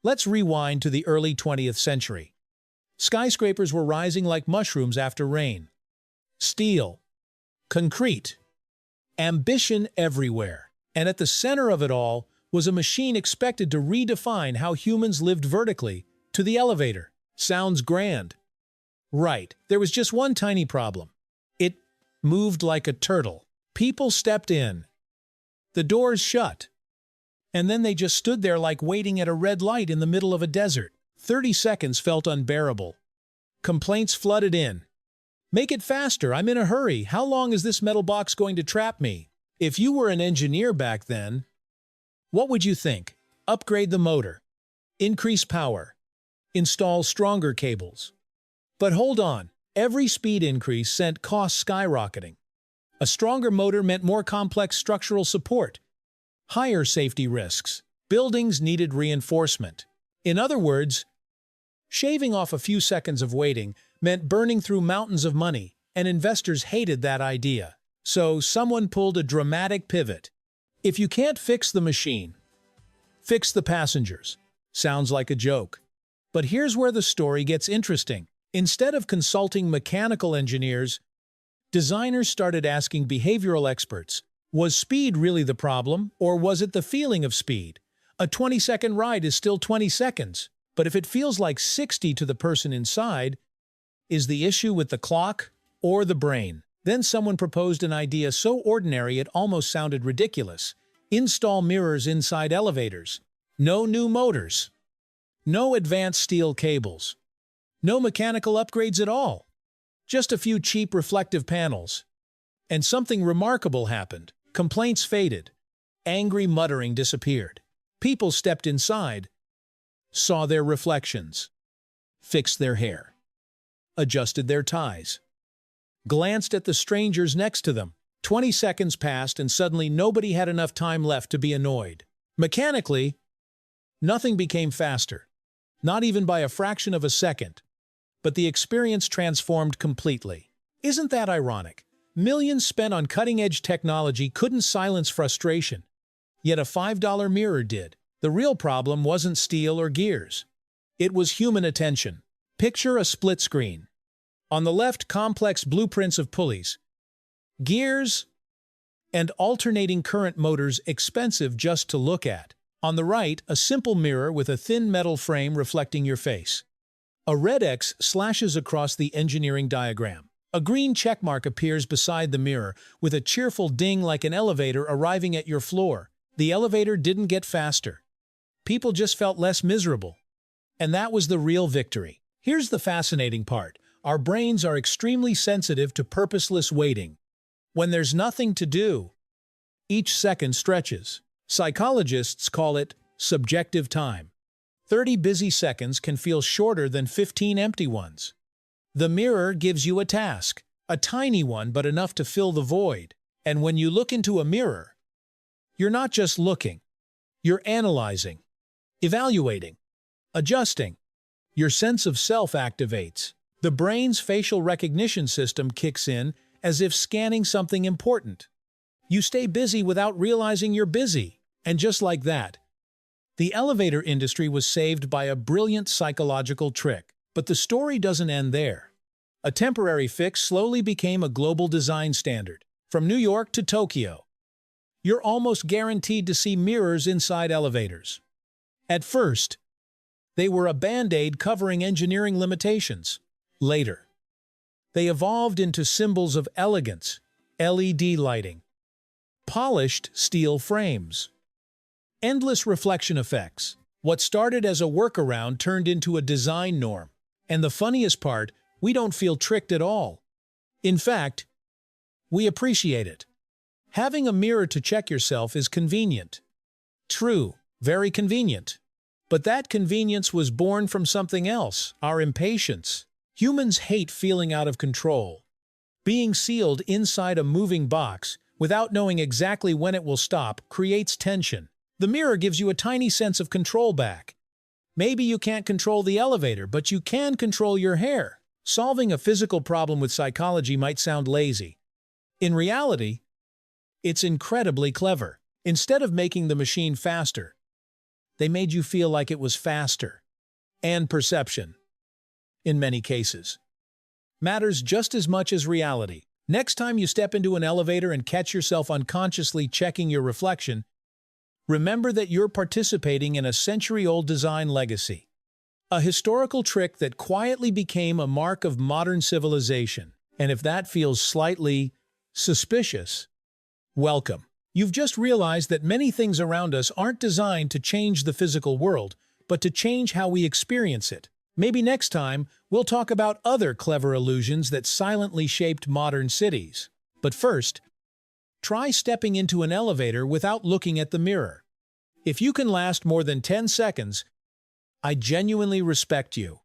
Let's rewind to the early 20th century. Skyscrapers were rising like mushrooms after rain. Steel, concrete, ambition everywhere. And at the center of it all was a machine expected to redefine how humans lived vertically, to the elevator. Sounds grand. Right, there was just one tiny problem. It moved like a turtle. People stepped in. The doors shut. And then they just stood there like waiting at a red light in the middle of a desert. 30 seconds felt unbearable. Complaints flooded in. Make it faster, I'm in a hurry. How long is this metal box going to trap me? If you were an engineer back then, what would you think? Upgrade the motor. Increase power. Install stronger cables. But hold on, every speed increase sent costs skyrocketing. A stronger motor meant more complex structural support, higher safety risks. Buildings needed reinforcement. In other words, shaving off a few seconds of waiting meant burning through mountains of money, and investors hated that idea. So someone pulled a dramatic pivot. If you can't fix the machine, fix the passengers. Sounds like a joke. But here's where the story gets interesting. Instead of consulting mechanical engineers, designers started asking behavioral experts, was speed really the problem, or was it the feeling of speed? A 20-second ride is still 20 seconds, but if it feels like 60 to the person inside, is the issue with the clock or the brain? Then someone proposed an idea so ordinary it almost sounded ridiculous. Install mirrors inside elevators. No new motors. No advanced steel cables. No mechanical upgrades at all. Just a few cheap reflective panels. And something remarkable happened. Complaints faded. Angry muttering disappeared. People stepped inside, saw their reflections, fixed their hair, adjusted their ties, glanced at the strangers next to them. 20 seconds passed and suddenly nobody had enough time left to be annoyed. Mechanically, nothing became faster, not even by a fraction of a second. But the experience transformed completely. Isn't that ironic? Millions spent on cutting-edge technology couldn't silence frustration. Yet a $5 mirror did. The real problem wasn't steel or gears. It was human attention. Picture a split screen. On the left, complex blueprints of pulleys, gears, and alternating current motors expensive just to look at. On the right, a simple mirror with a thin metal frame reflecting your face. A red X slashes across the engineering diagram. A green checkmark appears beside the mirror, with a cheerful ding like an elevator arriving at your floor. The elevator didn't get faster. People just felt less miserable. And that was the real victory. Here's the fascinating part. Our brains are extremely sensitive to purposeless waiting. When there's nothing to do, each second stretches. Psychologists call it subjective time. 30 busy seconds can feel shorter than 15 empty ones. The mirror gives you a task, a tiny one but enough to fill the void. And when you look into a mirror, you're not just looking. You're analyzing, evaluating, adjusting. Your sense of self activates. The brain's facial recognition system kicks in as if scanning something important. You stay busy without realizing you're busy. And just like that, the elevator industry was saved by a brilliant psychological trick. But the story doesn't end there. A temporary fix slowly became a global design standard. From New York to Tokyo, you're almost guaranteed to see mirrors inside elevators. At first, they were a band-aid covering engineering limitations. Later, they evolved into symbols of elegance, LED lighting, polished steel frames, endless reflection effects. What started as a workaround turned into a design norm. And the funniest part, we don't feel tricked at all. In fact, we appreciate it. Having a mirror to check yourself is convenient. True, very convenient. But that convenience was born from something else, our impatience. Humans hate feeling out of control. Being sealed inside a moving box, without knowing exactly when it will stop, creates tension. The mirror gives you a tiny sense of control back. Maybe you can't control the elevator, but you can control your hair. Solving a physical problem with psychology might sound lazy. In reality, it's incredibly clever. Instead of making the machine faster, They made you feel like it was faster. And perception, in many cases, matters just as much as reality. Next time you step into an elevator and catch yourself unconsciously checking your reflection, remember that you're participating in a century-old design legacy. A historical trick that quietly became a mark of modern civilization. And if that feels slightly suspicious, welcome. You've just realized that many things around us aren't designed to change the physical world, but to change how we experience it. Maybe next time, we'll talk about other clever illusions that silently shaped modern cities. But first, try stepping into an elevator without looking at the mirror. If you can last more than 10 seconds, I genuinely respect you.